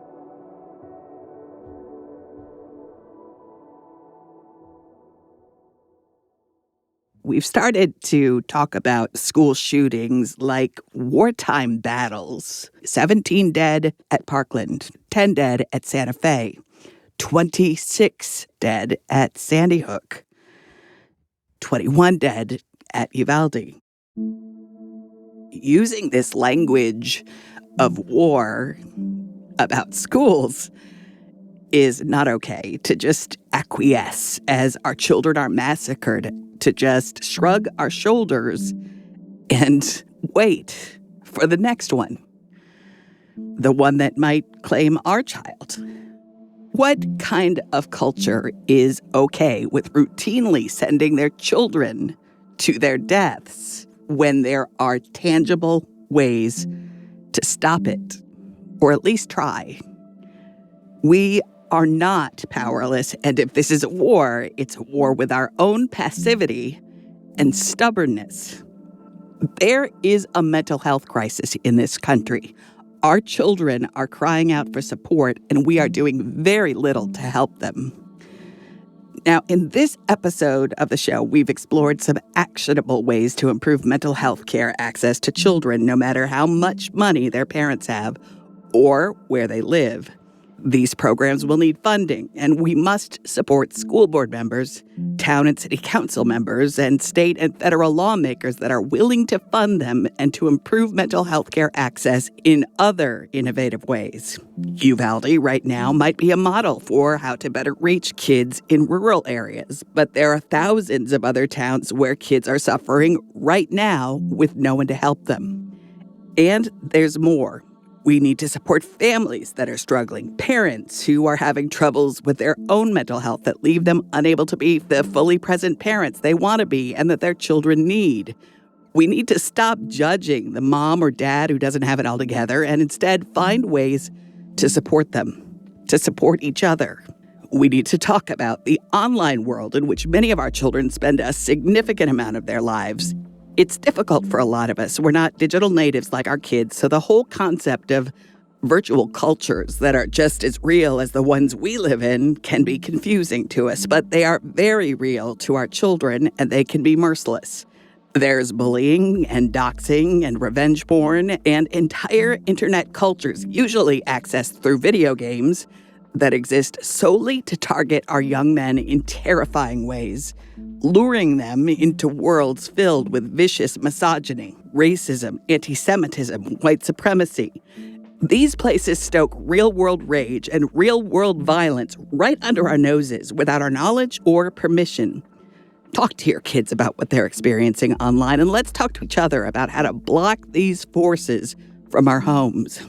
We've started to talk about school shootings like wartime battles. 17 dead at Parkland, 10 dead at Santa Fe, 26 dead at Sandy Hook, 21 dead at Uvalde. Using this language of war about schools is not okay. To just acquiesce as our children are massacred, to just shrug our shoulders and wait for the next one, the one that might claim our child. What kind of culture is okay with routinely sending their children to their deaths when there are tangible ways to stop it, or at least try? We are not powerless, and if this is a war, it's a war with our own passivity and stubbornness. There is a mental health crisis in this country. Our children are crying out for support, and we are doing very little to help them. Now, in this episode of the show, we've explored some actionable ways to improve mental health care access to children, no matter how much money their parents have or where they live. These programs will need funding, and we must support school board members, town and city council members, and state and federal lawmakers that are willing to fund them and to improve mental health care access in other innovative ways. Uvalde right now might be a model for how to better reach kids in rural areas, but there are thousands of other towns where kids are suffering right now with no one to help them. And there's more. We need to support families that are struggling, parents who are having troubles with their own mental health that leave them unable to be the fully present parents they want to be and that their children need. We need to stop judging the mom or dad who doesn't have it all together and instead find ways to support them, to support each other. We need to talk about the online world in which many of our children spend a significant amount of their lives. It's difficult for a lot of us. We're not digital natives like our kids, so the whole concept of virtual cultures that are just as real as the ones we live in can be confusing to us, but they are very real to our children, and they can be merciless. There's bullying and doxing and revenge porn and entire internet cultures, usually accessed through video games, that exist solely to target our young men in terrifying ways, luring them into worlds filled with vicious misogyny, racism, anti-Semitism, white supremacy. These places stoke real-world rage and real-world violence right under our noses without our knowledge or permission. Talk to your kids about what they're experiencing online, and let's talk to each other about how to block these forces from our homes.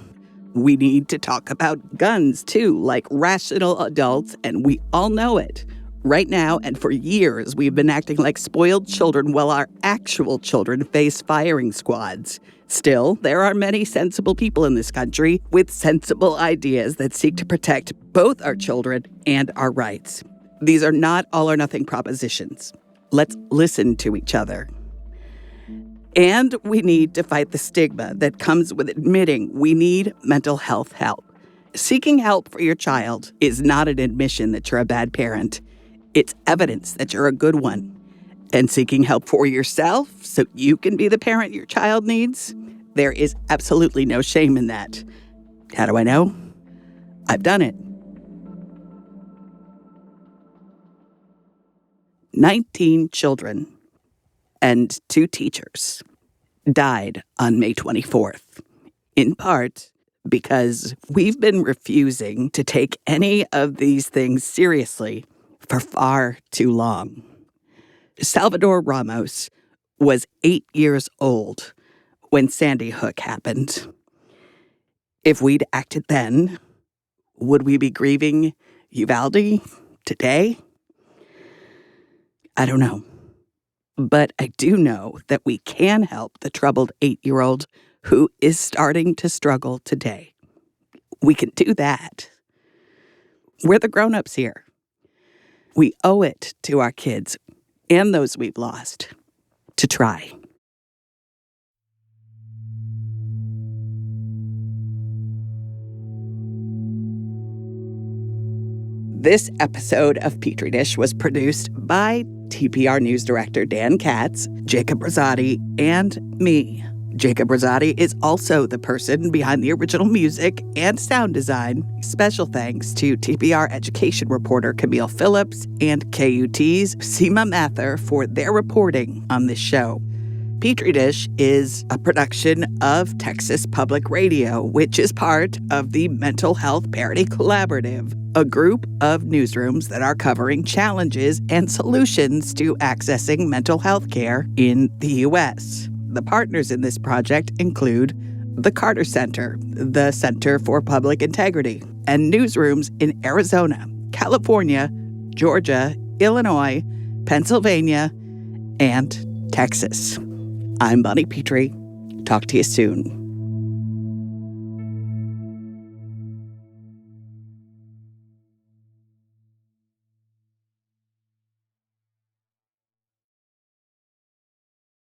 We need to talk about guns, too, like rational adults, and we all know it. Right now, and for years, we've been acting like spoiled children while our actual children face firing squads. Still, there are many sensible people in this country with sensible ideas that seek to protect both our children and our rights. These are not all-or-nothing propositions. Let's listen to each other. And we need to fight the stigma that comes with admitting we need mental health help. Seeking help for your child is not an admission that you're a bad parent. It's evidence that you're a good one. And seeking help for yourself so you can be the parent your child needs, there is absolutely no shame in that. How do I know? I've done it. 19 children and 2 teachers died on May 24th, in part because we've been refusing to take any of these things seriously for far too long. Salvador Ramos was 8 years old when Sandy Hook happened. If we'd acted then, would we be grieving Uvalde today? I don't know. But I do know that we can help the troubled 8-year-old who is starting to struggle today. We can do that. We're the grown-ups here. We owe it to our kids and those we've lost to try. This episode of Petri Dish was produced by TPR News Director Dan Katz, Jacob Rosati, and me. Jacob Rosati is also the person behind the original music and sound design. Special thanks to TPR education reporter Camille Phillips and KUT's Seema Mathur for their reporting on this show. Petri Dish is a production of Texas Public Radio, which is part of the Mental Health Parity Collaborative, a group of newsrooms that are covering challenges and solutions to accessing mental health care in the U.S. The partners in this project include the Carter Center, the Center for Public Integrity, and newsrooms in Arizona, California, Georgia, Illinois, Pennsylvania, and Texas. I'm Bonnie Petrie. Talk to you soon.